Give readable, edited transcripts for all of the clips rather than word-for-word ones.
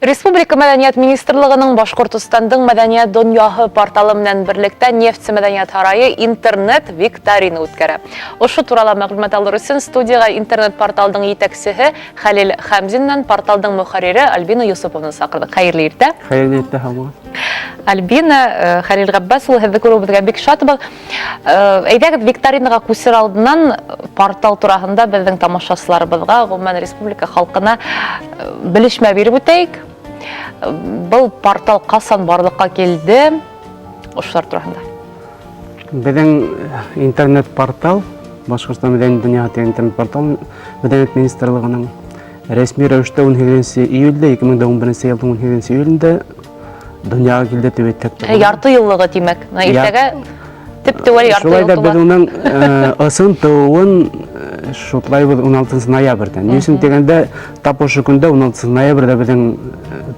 Республика Мәдәният министрлыгының Башкортостандың Мәдәният дөньяһы порталы менән берлектә Нефть мәдәният һарайы интернет викторина үткәрә. Ошо турала мәгълүмат алыр өчен студияга интернет порталдың итәкчесе Хәлил Хәмзиннән порталдың мөхәррире Альбина Юсуповны сакырдык. Хәерле иртә. Хәерле иртә, һаумы. Альбина, Хәлил Габбас ул һеҙҙе күреүебеҙгә бик шатбыҙ. Әйҙәгеҙ викторинаға күсер алдынан портал тураһында беҙҙең тамашасыларыбыҙға, ғөмүмән республика халҡына белешмә биреп үтәйек. Был портал ҡасан барлыҡҡа килде? Ошолар тураһында. Беҙҙең интернет-портал, Башҡортостан мәҙәниәт донъяһы интернет-портал Мәҙәниәт министрлығының рәсми рәүештә 18 июлдә 2011 йылдың 18 июлендә донъяға килде тип әйтәк. Ярты йыллығы тимәк. Иртәгә теп-теүәл ярты йыл Шулай да тула. беҙ уның ысын тыуыуын шутлайбыҙ 16 ноябрьдән. Ни өсөн дигәндә, тап ошо көндә 16 ноябрьдә беҙҙең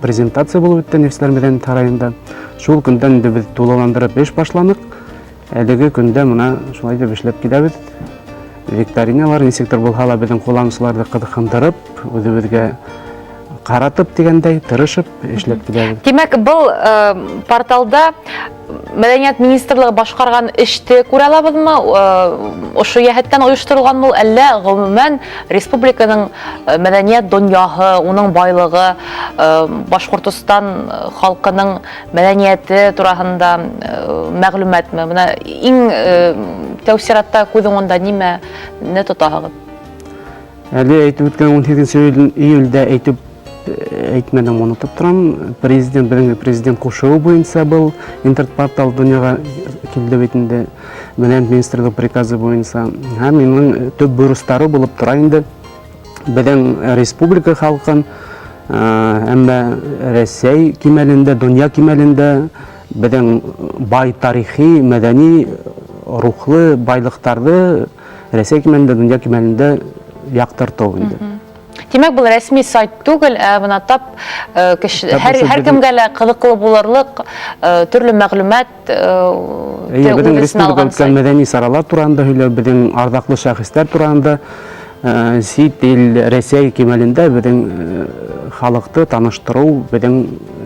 презентация булып үтте Нефтселәр мәҙәниәт һарайында. Шул көндән инде беҙ тулыландырып эш башланыҡ. Әлеге көндә мына шулай дип эшләп киләбеҙ. Викториналар нисектер булһа ла беҙҙең ҡулланыусыларҙы ҡыҙыҡһындырып, үҙебеҙгә ҡаратып дигәндәй, тырышып эшләп киләбеҙ. Тимәк, был порталда Мәдәниәт министрлыгы башҡарған эште күрә алабыҙмы? Ошо йәһәттән ойошторолғанмы, әллә ғөмүмән республиканың мәҙәниәт донъяһы, уның байлығы, Башҡортостан халҡының мәҙәниәте тураһында мәғлүмәтме? Бына иң тәү сиратта күҙ уңында нимәне тотаһығыҙ? Әле әйтеп үткән 18 июлдә әйтмәдем, онотоп торам. Беҙҙең президент ҡушыуы буйынса был интернет-портал донъяға килде бит инде Мәҙәниәт министрлығы приказы буйынса. Һәм уның төп бурыстары булып тора инде беҙҙең республика халҡын, әммә Рәсәй кимәлендә, донъя кимәлендә беҙҙең бай тарихи, мәҙәни, рухлы байлыҡтарҙы Рәсәй кимәлендә, донъя кимәлендә яҡтыртыу инде. Тимәк, был рәсми сайт түгел, бына тап һәр кемгә лә ҡыҙыҡлы булырлык төрлө мәғлүмәт беҙҙең республика үткән мәҙәни саралар тураһында һөйләү, беҙҙең арҙаҡлы шәхестәр тураһында, сит ил, Рәсәй кимәлендә беҙҙең халыҡты таныштырыу, беҙҙең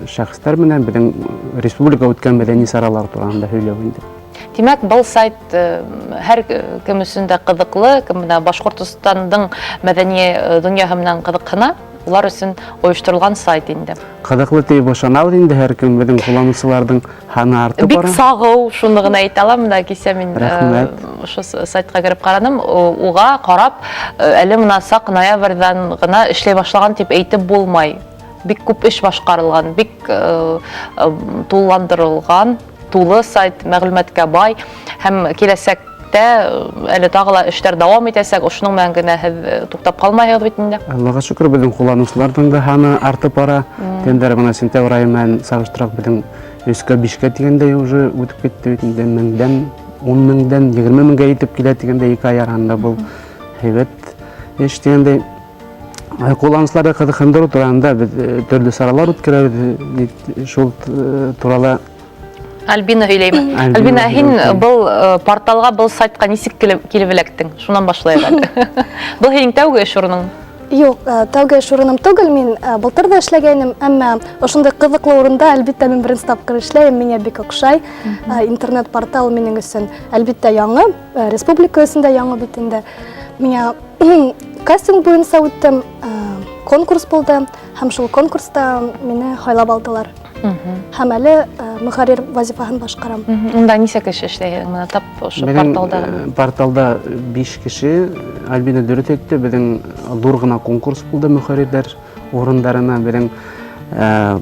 шәхестәр менән беҙҙең республика үткән мәҙәни саралар тураһында һөйләү инде. Тимәк, был сайт һәр кем өсөн дә ҡыҙыҡлы, Башҡортостандың мәҙәни донъяһы менән ҡыҙыҡһына, улар өсөн ойошторолған сайт инде. Ҡыҙыҡлы тип ышанабыҙ инде, һәр кем беҙҙең ҡулланыусыларҙың һаны артып Бик бара. сағыу, шуны ғына әйтә алам да, кисә мин ошо сайтҡа кереп ҡараным, уға ҡарап, әле мына саҡ ноябрҙән ғына эшләй башлаған тип әйтеп булмай. Бик күп эш башҡарылған, бик тулыландырылған, тулы сайт, мәғлүмәткә бай, һәм киләсәктә әле тағы ла эштәр дауам итәсәк, ошоноң менән генә һеҙ туҡтап ҡалмайһығыҙ бит инде. Аллаға шөкөр, беҙҙең ҡулланыусыларҙың да һаны артып бара. Тендер бына сентябрь айы менән сағыштыраҡ беҙҙең 3-5-кә тигәндәй уже үтеп китте бит инде, 1000-дән, 10 меңдән 20 меңгә етеп килә тигәндәй 2 ай араһында был һәйбәт эш тигәндәй. Ҡулланыусыларҙы ҡыҙыҡһындырыу тураһында беҙ төрлө саралар үткәрәбеҙ, шул турала. Альбина һөйләйме. Альбина, һин был порталға, был сайтҡа нисек килеп эләктең? Шунан башлайыҡ. Был һинең тәүге эш урының? Юҡ, тәүге эш урыным түгел, мин былтыр да эшләгәйнем, әммә ошондай ҡыҙыҡлы урында, әлбиттә, мин беренсе тапҡыр эшләйем, миңә бик оҡшай. Интернет-портал минең өсөн әлбиттә яңы, республика өсөн дә яңы бит инде. Миңә кастинг буйынса үттем, конкурс булды, һәм шул конкурста мине һайлап алдылар. Һәм әле мөхәррир вазифаһын башҡарам. Унда нисек эш эшләйһең? Мына тап ошо порталда. Порталда 5 кеше, Альбина дөрөҫ әйтте, беҙҙең ҙур ғына конкурс булды мөхәррирҙәр урындарына. Беҙҙең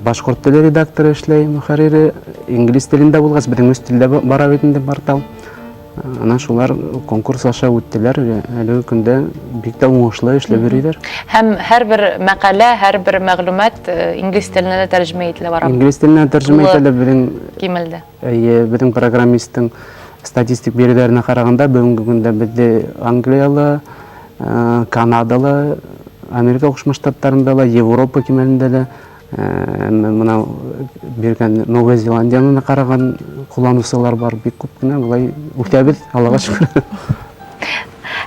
башҡорт теле редакторы эшләй, мөхәррире, инглиз телендә булғас, беҙҙең өс телдә бара бит инде портал. Ана шулар конкурс аша үттеләр, әлеге көндә бик тә уңышлы эшләп йөрөйҙәр. Һәм һәр бер мәҡәлә, һәр бер мәғлүмәт инглиз теленә дә тәржемә ителә бара. Инглиз теленә тәржемә ителә беҙҙең программистың статистик биреләренә ҡарағанда, бөгөнгө көндә беҙҙе Англияла, Канадала, Америка Ҡушма Штаттарында ла, Европа кимәлендә лә, мына биргән Новая Зеландияны ҡараған ҡулланыусылар бар, бик күп кенә, былай үтәбеҙ, Аллаға шөкөр.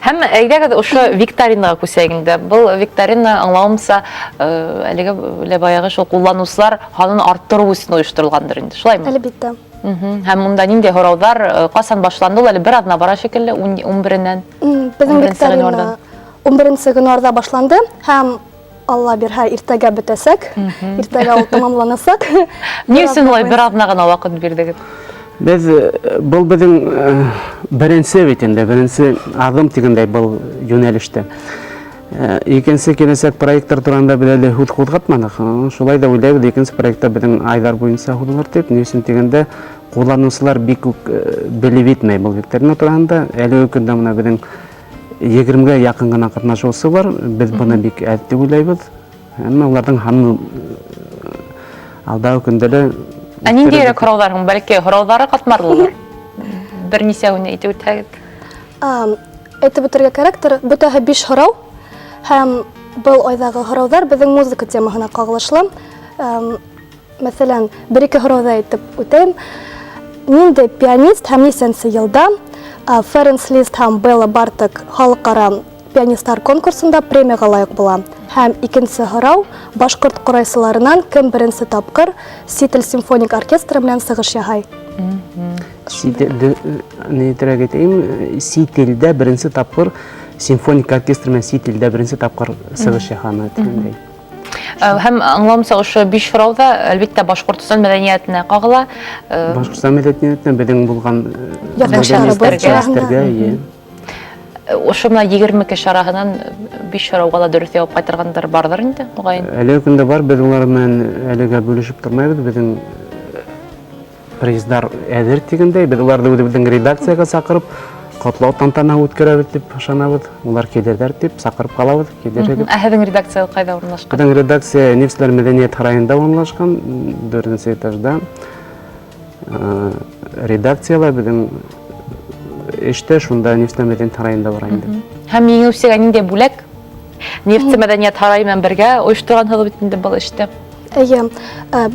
Һәм әйдәгез ошо викторинага күсәйек инде. Был викторина аңлавымса, әлегә баягы шул кулланучылар санын арттыру өчен оештырылгандыр инде. Шулаймы? Әлбәттә. Һәм монда нинди һораудар касан башланды? Әле бер адна бара шикелле 11-нән. Безнең викторина 11 гыйнварда башланды һәм Алла бирһә иртәгә бетәсәк, иртәгә ул тамамланасак. Ни өчен улай бер адна гына вакыт бирдегез? Без был безнең беренче бит инде, беренче адым дигәндәй был юнәлештә. Икенче киләсәк проекттар турында беләле худ катмадык. Шулай да уйлайбыз, икенче проектта безнең айдар буенча худылар дип, ни өчен дигәндә кулланучылар бик үк белеп итмәй был викторина турында. Әлеге көндә менә безнең 20-га якын гына катнашучысы бар. Без буны бик әйтте уйлайбыз. Әмма уларның ханы алдагы көндә Нинди һораудар һуң? Бәлки һораулары катмарлылар. Бер нисәүне әйтеп үтәгез. Әйтеп үтәргә кәрәктер, бөтәһе 5 һорау һәм был айдагы һораудар безнең музыка темаһына кагылышлы. Мәсәлән, бер-ике һорауда әйтеп үтәм. Нинди пианист һәм нисәнче елда Ференс Лист һәм Белла Барток халыкара пианистлар конкурсында премияга лайык була. Һәм икенче һорау башкорт корайсыларынан кем беренче тапкыр Сител симфоник оркестры белән сыгыш яһай. Сителдә беренче тапкыр симфоник оркестр менән Сителдә беренче тапкыр сыгыш яһаны дигәндәй. Һәм аңламса ошо 5 һорауда әлбәттә Башкортстан мәдәниятенә кагыла. Башкортстан мәдәниятенә безнең булган якташларыбыз. Ошо менә 20 кеше араһынан 5 һорауга да дөрес җавап кайтаргандар бардыр инде, мөгаен. Әлеге көндә бар, без улар менән әлегә бүлешеп тормайбыз. Безнең приздар әзер дигәндәй, без уларны үзебезнең редакциягә сакырып, котлау тантана үткәрәбез дип ышанабыз. Улар килерләр дип сакырып калабыз, килерләр дип. Һезнең редакция кайда урнашкан? Безнең редакция Нефтьләр мәдәният һараенда урнашкан, 4нче этажда. Редакциялар безнең эштә шунда Нефтьләр мәдәният һараенда бар инде. Һәм еңүчегә нинди бүләк? Нефть мәдәният һарае белән бергә оештырган бит инде был эштә. Әйе,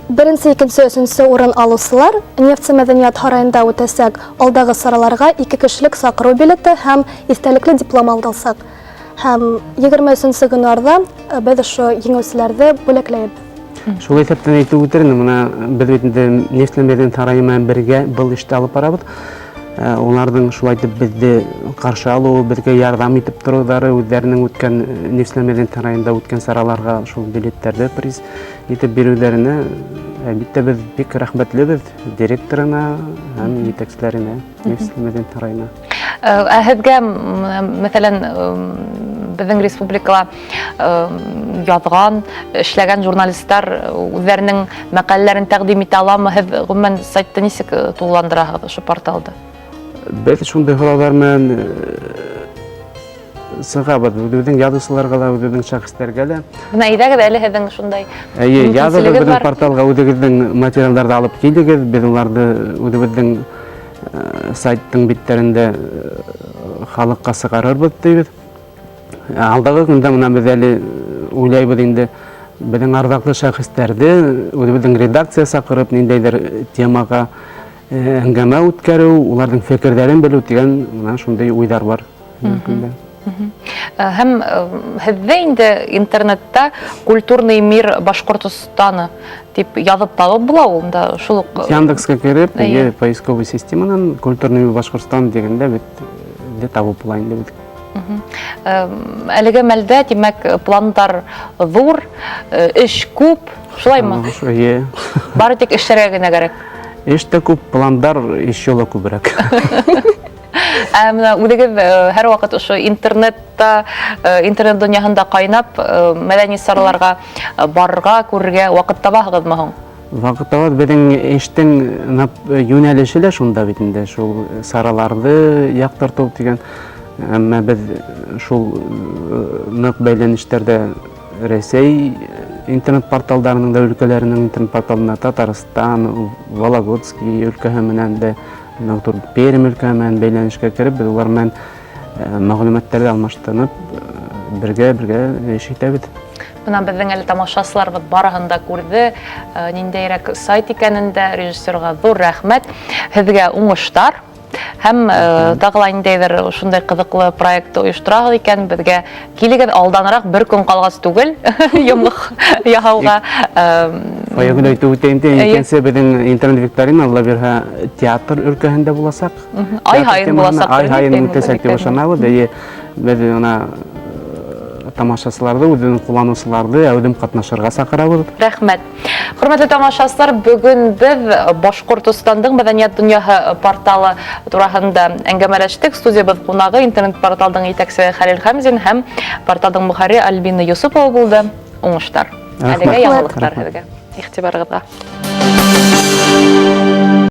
беренче, икенче, өченче урын алучылар Нефть мәдәният һараенда үтәсәк, алдагы сараларга 2 кешелек сакыру билеты һәм истәлекле диплом алдылсак. Һәм 23 гыйнварда без ошо еңүчеләрне бүләкләйбез. Шулай исәптән әйтеп үтермен, менә без бит инде Нефтьләр мәдәният һарае белән бергә был эште алып барабыз. Уларның шулай дип безне каршы алу, безгә ярдәм итеп торулары, үзләренең үткән Нефтьләр мәдәният һараенда үткән сараларга шул билетләрне приз итеп бирүләренә әлбәттә без бик рәхмәтлебез директорына һәм җитәкчеләренә Нефтьләр мәдәният һараена. Һеҙгә, мәсәлән, безнең республикала язган, эшләгән журналистлар үзләренең мәкаләләрен тәкъдим итә аламы? Һеҙ гомумән сайтта нисек тулыландыраһығыҙ ошо порталда? Без шундай һораудар менән сыгабыз, үзебезнең язучыларга да, үзебезнең шәхестәргә дә. Менә әйдәгез әле һеҙнең шундай. Әйе, языгыз безнең порталга үзегезнең материалларны алып килегез, без уларны үзебезнең сайттың битләрендә халыкка сыгарырбыз дибез. Алдагы көндә менә без әле уйлайбыз инде безнең ардаклы шәхестәрне үзебезнең редакция сакырып, ниндәйдер темага әңгәмә үткәрү, уларның фикерләрен белү дигән менә шундай уйлар бар. Һәм һеҙҙә инде интернетта «Культурный мир Башкортостана» дип язып табып була ул да шул ук. Яндекска кереп, поисковый системанан «Культурный мир Башкортостан» дигәндә бит табып була инде бит. Әлеге мәлдә, димәк, пландар ҙур, эш күп, шулаймы? Бары тик эшләргә генә кәрәк. Эш тә күп, пландар еще ла күбрәк. Үҙегеҙ һәр ваҡыт ошо интернет донъяһында ҡайнап, мәҙәни сараларға барырға, күрергә ваҡыт табаһығыҙмы һуң? Ваҡыт табабыҙ, беҙҙең эштең йүнәлеше лә шунда бит инде, шул сараларҙы яҡтыртыу тигән. Әммә беҙ шул ныҡ бәйләнештәрҙә Рәсәй интернет порталдарының да өлкәләренең интернет порталына Татарстан, Вологодский өлкәһе менән дә, Пермь өлкәһе менән бәйләнешкә кереп, беҙ улар менән мәғлүмәттәрҙе алмаштырып, бергә эш итәбеҙ. Бына безнең әле тамашасыларыбыҙ барыһын да күрҙе, ниндәйерәк сайт икәнен дә, режиссерға ҙур рәхмәт, һеҙгә уңыштар. Һәм тагыла ниндәйдер шундай кызыклы проект оештырагыз икән, безгә килегез алданрак бер көн калгас түгел, йомык яһауга. Фаягын әйтү үтәнде, икенче безнең интернет-викторина алла бирһә театр өлкәһендә буласак. Ай һайын буласак. Ай һайын үтәсәк дип ышанабыз. Без ана тамашачыларды, үзенең кулланучыларды әүдем катнашырга сакырабыз. Рәхмәт. Хөрмәтле тамашачылар, бүген без Башкортостандың мәдәният дөньяһы порталы турында әңгәмәләштек. Студиябыз кунагы интернет-порталның итәкчесе Хәлил Хәмзин һәм порталның мөхәррире Альбина Юсупова булды. Уңыштар. Әлегә яңалыктар һеҙгә. Игътибарыгыҙға.